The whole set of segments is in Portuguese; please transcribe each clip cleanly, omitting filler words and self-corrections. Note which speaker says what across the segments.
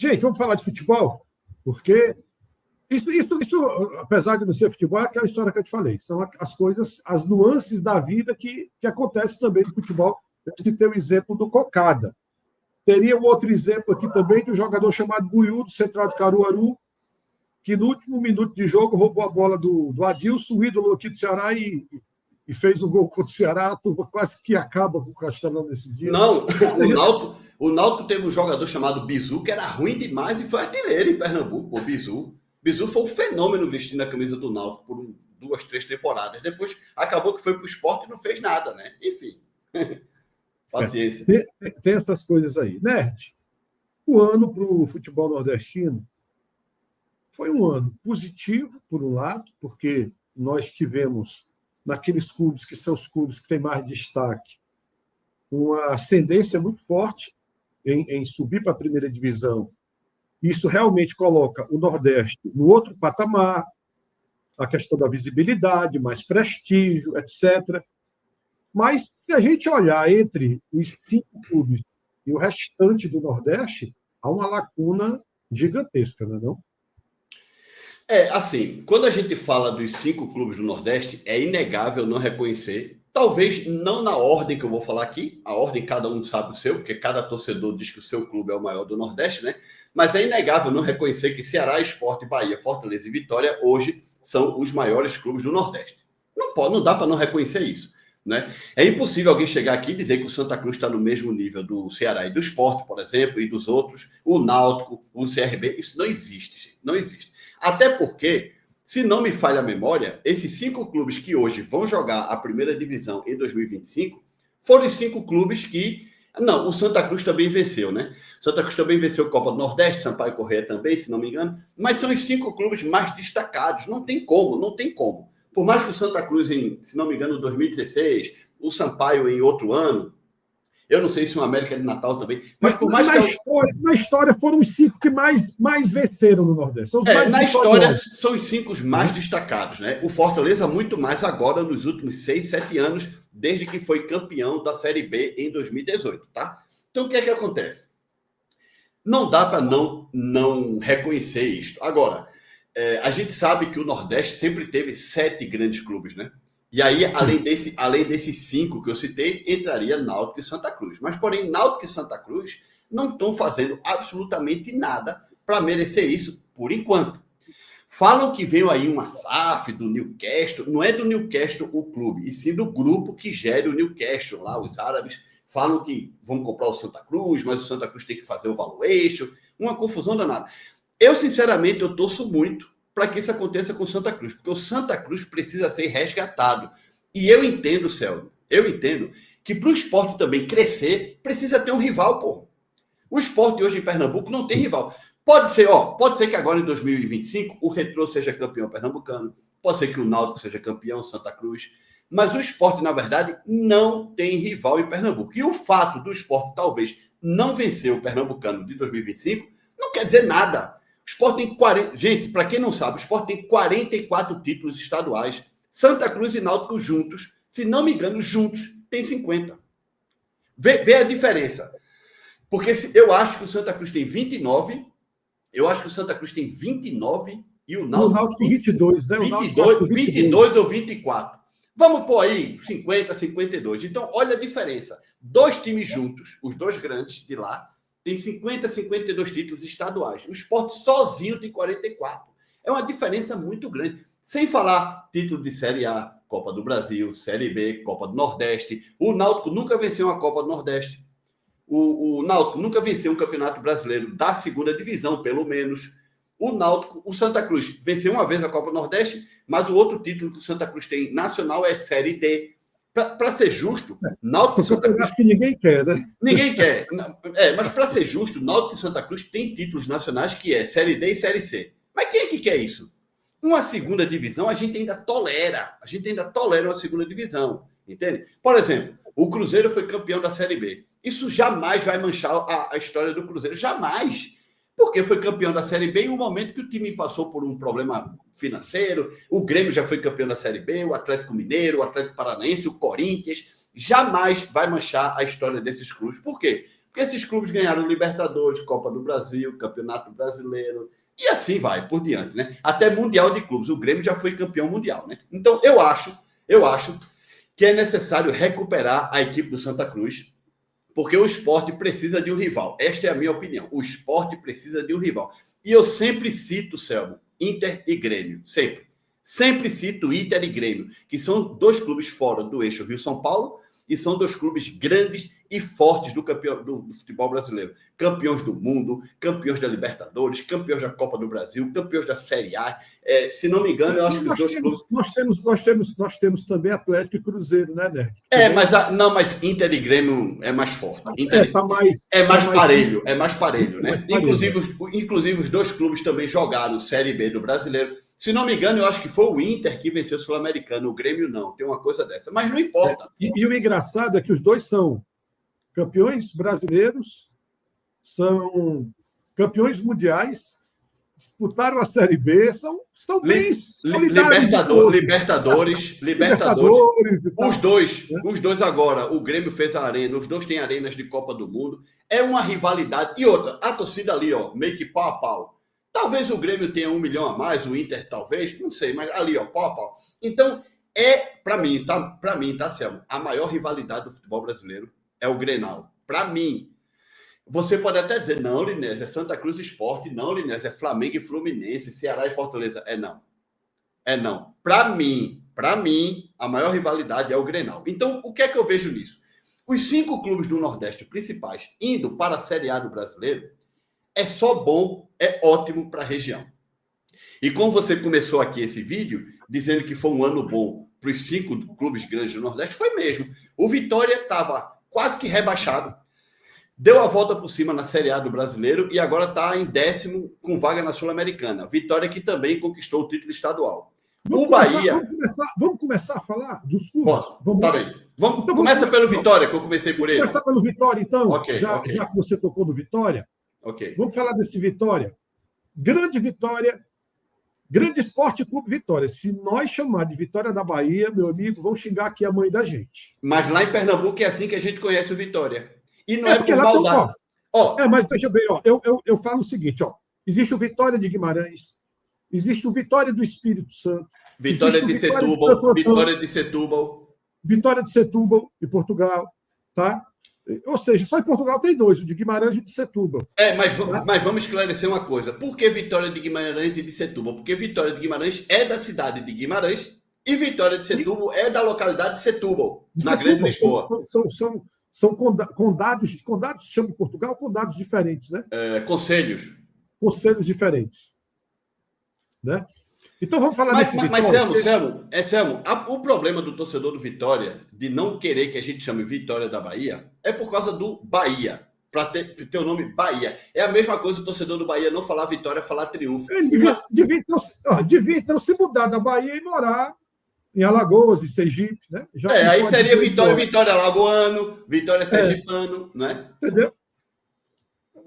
Speaker 1: Gente, vamos falar de futebol? Porque isso, apesar de não ser futebol, é aquela história que eu te falei. São as coisas, as nuances da vida que acontecem também no futebol. Eu citei o exemplo do Cocada. Teria um outro exemplo aqui também de um jogador chamado Buiú, do Central de Caruaru, que no último minuto de jogo roubou a bola do Adilson, o ídolo aqui do Ceará, e fez um gol contra o Ceará. A turma quase que acaba com o Castelão nesse dia.
Speaker 2: Não, o Náutico teve um jogador chamado Bizu, que era ruim demais e foi artilheiro em Pernambuco, o Bizu. Bizu foi um fenômeno vestindo a camisa do Náutico por 2, 3 temporadas. Depois acabou que foi para o Sport e não fez nada, né? Enfim. Paciência.
Speaker 1: Tem essas coisas aí. Nerd, o ano para o futebol nordestino foi um ano positivo, por um lado, porque nós tivemos, naqueles clubes que são os clubes que têm mais destaque, uma ascendência muito forte em subir para a primeira divisão. Isso realmente coloca o Nordeste no outro patamar, a questão da visibilidade, mais prestígio, etc. Mas, se a gente olhar entre os 5 clubes e o restante do Nordeste, há uma lacuna gigantesca, não é não?
Speaker 2: Assim, quando a gente fala dos 5 clubes do Nordeste, é inegável não reconhecer, talvez não na ordem que eu vou falar aqui, a ordem cada um sabe o seu, porque cada torcedor diz que o seu clube é o maior do Nordeste, né? Mas é inegável não reconhecer que Ceará, Sport, Bahia, Fortaleza e Vitória hoje são os maiores clubes do Nordeste. Não dá para não reconhecer isso, né? É impossível alguém chegar aqui e dizer que o Santa Cruz está no mesmo nível do Ceará e do Sport, por exemplo, e dos outros, o Náutico, o CRB. Isso não existe, gente. Não existe. Até porque, se não me falha a memória, esses 5 clubes que hoje vão jogar a primeira divisão em 2025 foram os 5 clubes que... Não, o Santa Cruz também venceu, né? O Santa Cruz também venceu a Copa do Nordeste, Sampaio Corrêa também, se não me engano, mas são os 5 clubes mais destacados. Não tem como. Por mais que o Santa Cruz, se não me engano, 2016, o Sampaio em outro ano, eu não sei se o América de Natal também, mas por mais
Speaker 1: na história foram os 5 que mais venceram no Nordeste. São os mais
Speaker 2: na história são os 5 mais destacados, né? O Fortaleza muito mais agora nos últimos 6, 7 anos, desde que foi campeão da Série B em 2018, tá? Então o que é que acontece? Não dá para não reconhecer isto. Agora, a gente sabe que o Nordeste sempre teve 7 grandes clubes, né? E aí, além desses 5 que eu citei, entraria Náutico e Santa Cruz. Mas, porém, Náutico e Santa Cruz não estão fazendo absolutamente nada para merecer isso, por enquanto. Falam que veio aí uma SAF do Newcastle. Não é do Newcastle o clube, e sim do grupo que gere o Newcastle. Lá, os árabes falam que vão comprar o Santa Cruz, mas o Santa Cruz tem que fazer o valuation. Uma confusão danada. Eu, sinceramente, eu torço muito para que isso aconteça com o Santa Cruz, porque o Santa Cruz precisa ser resgatado. E eu entendo, Celso, que para o Sport também crescer, precisa ter um rival, pô. O Sport hoje em Pernambuco não tem rival. Pode ser que agora em 2025 o Retrô seja campeão pernambucano, pode ser que o Náutico seja campeão, Santa Cruz, mas o Sport, na verdade, não tem rival em Pernambuco. E o fato do Sport talvez não vencer o Pernambucano de 2025 não quer dizer nada. O Sport tem 40... Gente, para quem não sabe, o Sport tem 44 títulos estaduais. Santa Cruz e Náutico juntos, se não me engano, juntos, tem 50. Vê a diferença. Porque eu acho que o Santa Cruz tem 29, eu acho que o Santa Cruz tem 29 e o Náutico
Speaker 1: 22, né?
Speaker 2: 22 ou 24. Vamos pôr aí 50, 52. Então, olha a diferença. 2 times juntos, os 2 grandes de lá, tem 50, 52 títulos estaduais. O Sport sozinho tem 44. É uma diferença muito grande. Sem falar título de Série A, Copa do Brasil, Série B, Copa do Nordeste. O Náutico nunca venceu uma Copa do Nordeste. O Náutico nunca venceu um campeonato brasileiro da segunda divisão, pelo menos. O Santa Cruz venceu uma vez a Copa do Nordeste, mas o outro título que o Santa Cruz tem nacional é Série D. Para ser justo, Náutico e Santa Cruz...
Speaker 1: que ninguém quer, né?
Speaker 2: Ninguém quer. Mas para ser justo, Náutico e Santa Cruz têm títulos nacionais que é Série D e Série C. Mas quem é que quer isso? Uma segunda divisão a gente ainda tolera. A gente ainda tolera uma segunda divisão. Entende? Por exemplo, o Cruzeiro foi campeão da Série B. Isso jamais vai manchar a história do Cruzeiro. Jamais. Porque foi campeão da Série B em um momento que o time passou por um problema financeiro. O Grêmio já foi campeão da Série B, o Atlético Mineiro, o Atlético Paranaense, o Corinthians. Jamais vai manchar a história desses clubes. Por quê? Porque esses clubes ganharam Libertadores, Copa do Brasil, Campeonato Brasileiro, e assim vai, por diante, né? Até Mundial de Clubes. O Grêmio já foi campeão mundial, né? Então, eu acho que é necessário recuperar a equipe do Santa Cruz, porque o esporte precisa de um rival. Esta é a minha opinião. O esporte precisa de um rival. E eu sempre cito, Selmo, Inter e Grêmio. Sempre. Sempre cito Inter e Grêmio, que são dois clubes fora do eixo Rio-São Paulo e são dois clubes grandes e fortes do futebol brasileiro. Campeões do mundo, campeões da Libertadores, campeões da Copa do Brasil, campeões da Série A. Se não me engano, eu acho que os dois clubes...
Speaker 1: Nós temos também Atlético e Cruzeiro, né, Nerd?
Speaker 2: Mas Inter e Grêmio é mais forte. É mais parelho, né? Inclusive, os dois clubes também jogaram Série B do Brasileiro. Se não me engano, eu acho que foi o Inter que venceu o Sul-Americano, o Grêmio não, tem uma coisa dessa. Mas não importa.
Speaker 1: E o engraçado é que os dois são campeões brasileiros, são campeões mundiais, disputaram a Série B, estão bem
Speaker 2: Libertadores. Os dois agora, o Grêmio fez a arena, os dois têm arenas de Copa do Mundo. É uma rivalidade. E outra, a torcida ali, ó, meio que pau a pau. Talvez o Grêmio tenha 1 milhão a mais, o Inter talvez, não sei, mas ali, ó, pau a pau. Então, para mim, tá, Selmo, a maior rivalidade do futebol brasileiro é o Grenal. Para mim. Você pode até dizer, não, Linés, é Santa Cruz e Sport, não, Linés, é Flamengo e Fluminense, Ceará e Fortaleza. É não. Para mim, a maior rivalidade é o Grenal. Então, o que é que eu vejo nisso? Os 5 clubes do Nordeste principais indo para a Série A do Brasileiro é só bom, é ótimo para a região. E como você começou aqui esse vídeo, dizendo que foi um ano bom para os 5 clubes grandes do Nordeste, foi mesmo. O Vitória estava quase que rebaixado, deu a volta por cima na Série A do Brasileiro e agora está em 10º com vaga na Sul-Americana. Vitória que também conquistou o título estadual.
Speaker 1: Vamos começar a falar dos clubes?
Speaker 2: Tá bem. Começa pelo Vitória, que eu comecei por ele.
Speaker 1: Vamos começar pelo Vitória, então.
Speaker 2: Okay.
Speaker 1: Já que você tocou no Vitória.
Speaker 2: Okay.
Speaker 1: Vamos falar desse Vitória. Grande Vitória, Grande Esporte Clube Vitória. Se nós chamar de Vitória da Bahia, meu amigo, vão xingar aqui a mãe da gente.
Speaker 2: Mas lá em Pernambuco é assim que a gente conhece o Vitória. E não é por maldade.
Speaker 1: Mas veja bem, eu falo o seguinte, existe o Vitória de Guimarães, existe o Vitória do Espírito Santo,
Speaker 2: Vitória de Setúbal, Vitória de Setúbal,
Speaker 1: de Portugal, tá? Ou seja, só em Portugal tem 2, o de Guimarães e o de Setúbal.
Speaker 2: Mas vamos esclarecer uma coisa. Por que Vitória de Guimarães e de Setúbal? Porque Vitória de Guimarães é da cidade de Guimarães e Vitória de Setúbal é da localidade de Setúbal, na Grande Lisboa.
Speaker 1: São condados se chama em Portugal, condados diferentes, né?
Speaker 2: Conselhos
Speaker 1: diferentes. Né? Então vamos falar desse Vitória.
Speaker 2: Mas, Selmo, o problema do torcedor do Vitória, de não querer que a gente chame Vitória da Bahia, é por causa do Bahia. Para ter o nome Bahia. É a mesma coisa o torcedor do Bahia não falar Vitória, falar Triunfo.
Speaker 1: Ele devia então se mudar da Bahia e morar em Alagoas, em Sergipe, né?
Speaker 2: Aí seria Vitória Alagoano, Vitória Sergipano, né?
Speaker 1: Entendeu?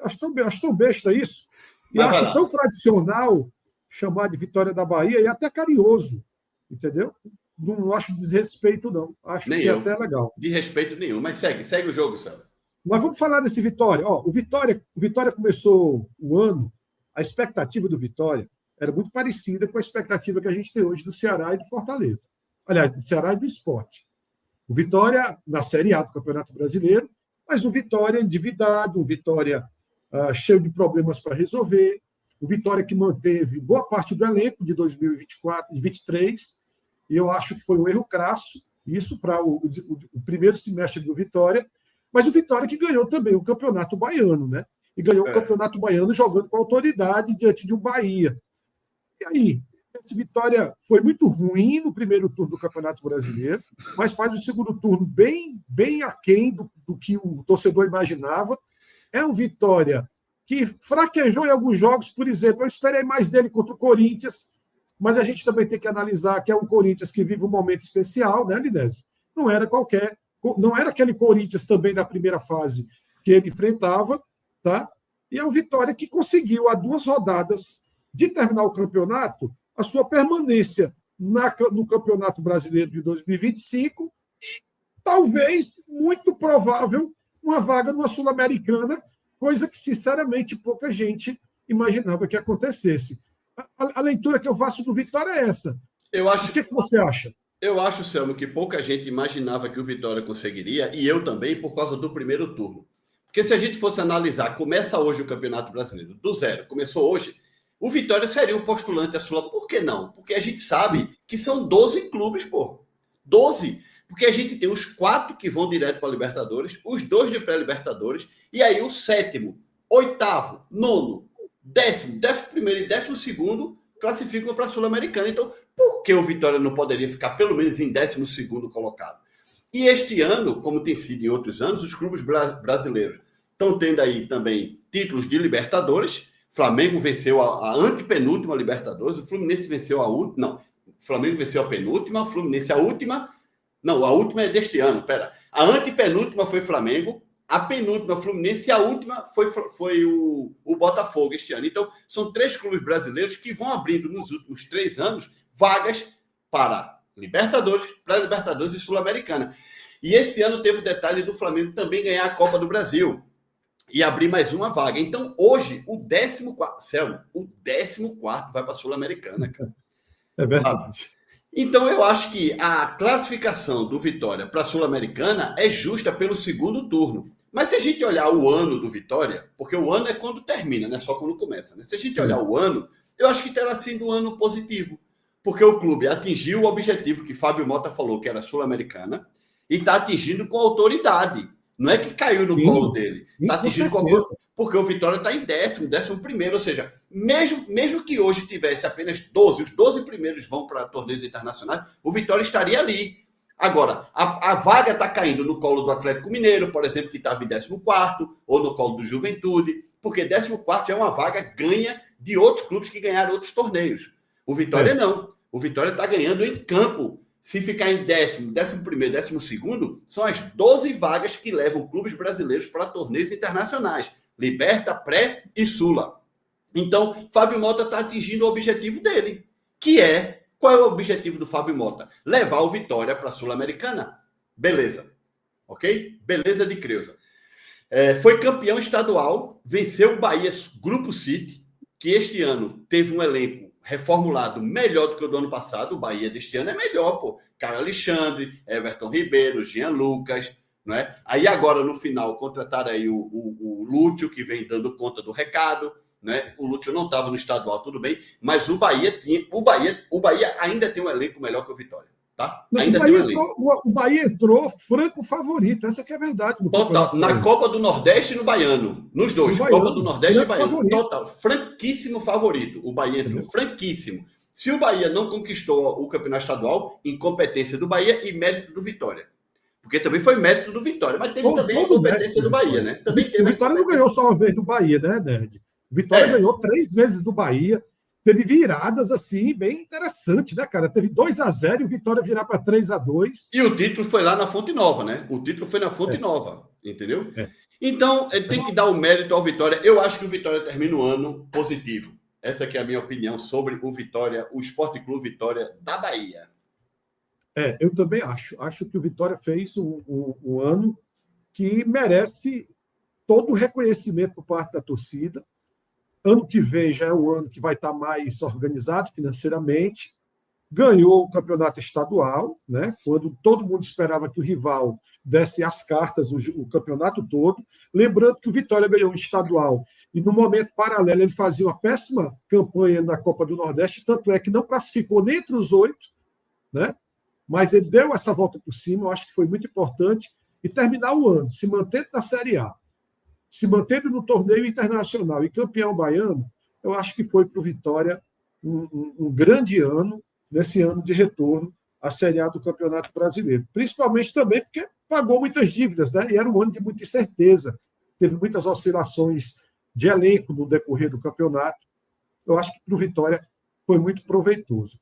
Speaker 1: Acho tão besta isso. E acho tão tradicional chamar de Vitória da Bahia e até carinhoso, entendeu? Não acho desrespeito, não. Acho que é até legal.
Speaker 2: De respeito nenhum, mas segue o jogo, Sérgio.
Speaker 1: Mas vamos falar desse Vitória. O Vitória começou o ano, a expectativa do Vitória era muito parecida com a expectativa que a gente tem hoje do Ceará e do Fortaleza. Aliás, do Ceará e do Sport. O Vitória na Série A do Campeonato Brasileiro, mas o Vitória endividado, o Vitória cheio de problemas para resolver, o Vitória que manteve boa parte do elenco de 2024 e 2023, e eu acho que foi um erro crasso, isso para o primeiro semestre do Vitória, mas o Vitória que ganhou também o Campeonato Baiano, né? E ganhou o Campeonato Baiano jogando com autoridade diante de um Bahia. E aí, esse Vitória foi muito ruim no primeiro turno do Campeonato Brasileiro, mas faz o segundo turno bem aquém do que o torcedor imaginava. É um Vitória que fraquejou em alguns jogos, por exemplo, eu esperei mais dele contra o Corinthians, mas a gente também tem que analisar que é um Corinthians que vive um momento especial, né, Linésio? Não era aquele Corinthians também da primeira fase que ele enfrentava, tá? E é um Vitória que conseguiu, a 2 rodadas de terminar o campeonato, a sua permanência no Campeonato Brasileiro de 2025 e talvez, muito provável, uma vaga numa Sul-Americana, coisa que, sinceramente, pouca gente imaginava que acontecesse. A leitura que eu faço do Vitória é essa.
Speaker 2: Eu acho,
Speaker 1: O que você acha?
Speaker 2: eu acho, Selmo, que pouca gente imaginava que o Vitória conseguiria, e eu também, por causa do primeiro turno. Porque se a gente fosse analisar, começa hoje o Campeonato Brasileiro, do zero, começou hoje, o Vitória seria um postulante a Sula. Por que não? Porque a gente sabe que são 12 clubes, pô. 12. Porque a gente tem os 4 que vão direto para a Libertadores, os 2 de pré-Libertadores, e aí o 7º, 8º, 9º, 10º, 11º e 12º classificam para a Sul-Americana. Então, por que o Vitória não poderia ficar pelo menos em 12º colocado? E este ano, como tem sido em outros anos, os clubes brasileiros estão tendo aí também títulos de Libertadores. Flamengo venceu a antepenúltima Libertadores, o Fluminense venceu a última. Não, o Flamengo venceu a penúltima, o Fluminense a última. Não, a última é deste ano, pera. A antepenúltima foi Flamengo, a penúltima Fluminense e a última foi o Botafogo este ano. Então, são 3 clubes brasileiros que vão abrindo nos últimos 3 anos vagas para Libertadores, pré-Libertadores e Sul-Americana. E esse ano teve o detalhe do Flamengo também ganhar a Copa do Brasil e abrir mais uma vaga. Então, hoje, o 14º, Selmo, o 14º vai para a Sul-Americana, cara.
Speaker 1: É verdade.
Speaker 2: Então, eu acho que a classificação do Vitória para a Sul-Americana é justa pelo segundo turno. Mas se a gente olhar o ano do Vitória, porque o ano é quando termina, não é só quando começa, né? Se a gente olhar o ano, eu acho que terá sido um ano positivo. Porque o clube atingiu o objetivo que Fábio Mota falou, que era Sul-Americana, e está atingindo com autoridade. Não é que caiu no colo dele. Está atingindo com autoridade. Porque o Vitória está em 11º. Ou seja, mesmo que hoje tivesse apenas 12, os 12 primeiros vão para torneios internacionais, o Vitória estaria ali. Agora, a vaga está caindo no colo do Atlético Mineiro, por exemplo, que estava em 14º, ou no colo do Juventude, porque 14º é uma vaga ganha de outros clubes que ganharam outros torneios. O Vitória não. O Vitória está ganhando em campo. Se ficar em 10º, 11º, 12º, são as 12 vagas que levam clubes brasileiros para torneios internacionais. Liberta, Pré e Sula. Então, Fábio Mota está atingindo o objetivo dele, que é... Qual é o objetivo do Fábio Mota? Levar o Vitória para a Sul-Americana. Beleza. Ok? Beleza de Creuza. Foi campeão estadual, venceu o Bahia Grupo City, que este ano teve um elenco reformulado melhor do que o do ano passado. O Bahia deste ano é melhor, pô. Caio Alexandre, Everton Ribeiro, Jean Lucas, não é? Aí agora, no final, contrataram aí o Lúcio, que vem dando conta do recado, né? O Lúcio não estava no estadual, tudo bem, mas o Bahia ainda tem um elenco melhor que o Vitória, tá?
Speaker 1: Não,
Speaker 2: ainda tem um elenco.
Speaker 1: O Bahia entrou franco favorito, essa que é a verdade.
Speaker 2: Total, na Copa do Nordeste e no Baiano, nos dois, Copa do Nordeste e Baiano, favorito. Total, franquíssimo favorito, o Bahia entrou, franquíssimo. Se o Bahia não conquistou o campeonato estadual, incompetência do Bahia e mérito do Vitória. Porque também foi mérito do Vitória, mas teve também a incompetência do Bahia, né? Também teve
Speaker 1: o Vitória não ganhou só uma vez do Bahia, né, Nerd? O Vitória ganhou 3 vezes do Bahia, teve viradas assim, bem interessante, né, cara? Teve 2-0 e o Vitória virar para 3-2.
Speaker 2: E o título foi lá na Fonte Nova, né? O título foi na Fonte Nova, entendeu? Então, tem que dar o mérito ao Vitória. Eu acho que o Vitória termina o ano positivo. Essa aqui é a minha opinião sobre o Vitória, o Esporte Clube Vitória da Bahia.
Speaker 1: Eu também acho. Acho que o Vitória fez um ano que merece todo o reconhecimento por parte da torcida. Ano que vem já é um ano que vai estar mais organizado financeiramente. Ganhou o campeonato estadual, né? Quando todo mundo esperava que o rival desse as cartas o campeonato todo. Lembrando que o Vitória ganhou um estadual e, no momento paralelo, ele fazia uma péssima campanha na Copa do Nordeste, tanto é que não classificou nem entre os 8, né? Mas ele deu essa volta por cima, eu acho que foi muito importante, e terminar o ano, se mantendo na Série A, se mantendo no torneio internacional e campeão baiano, eu acho que foi para o Vitória um grande ano, nesse ano de retorno à Série A do Campeonato Brasileiro. Principalmente também porque pagou muitas dívidas, né? E era um ano de muita incerteza. Teve muitas oscilações de elenco no decorrer do campeonato. Eu acho que para o Vitória foi muito proveitoso.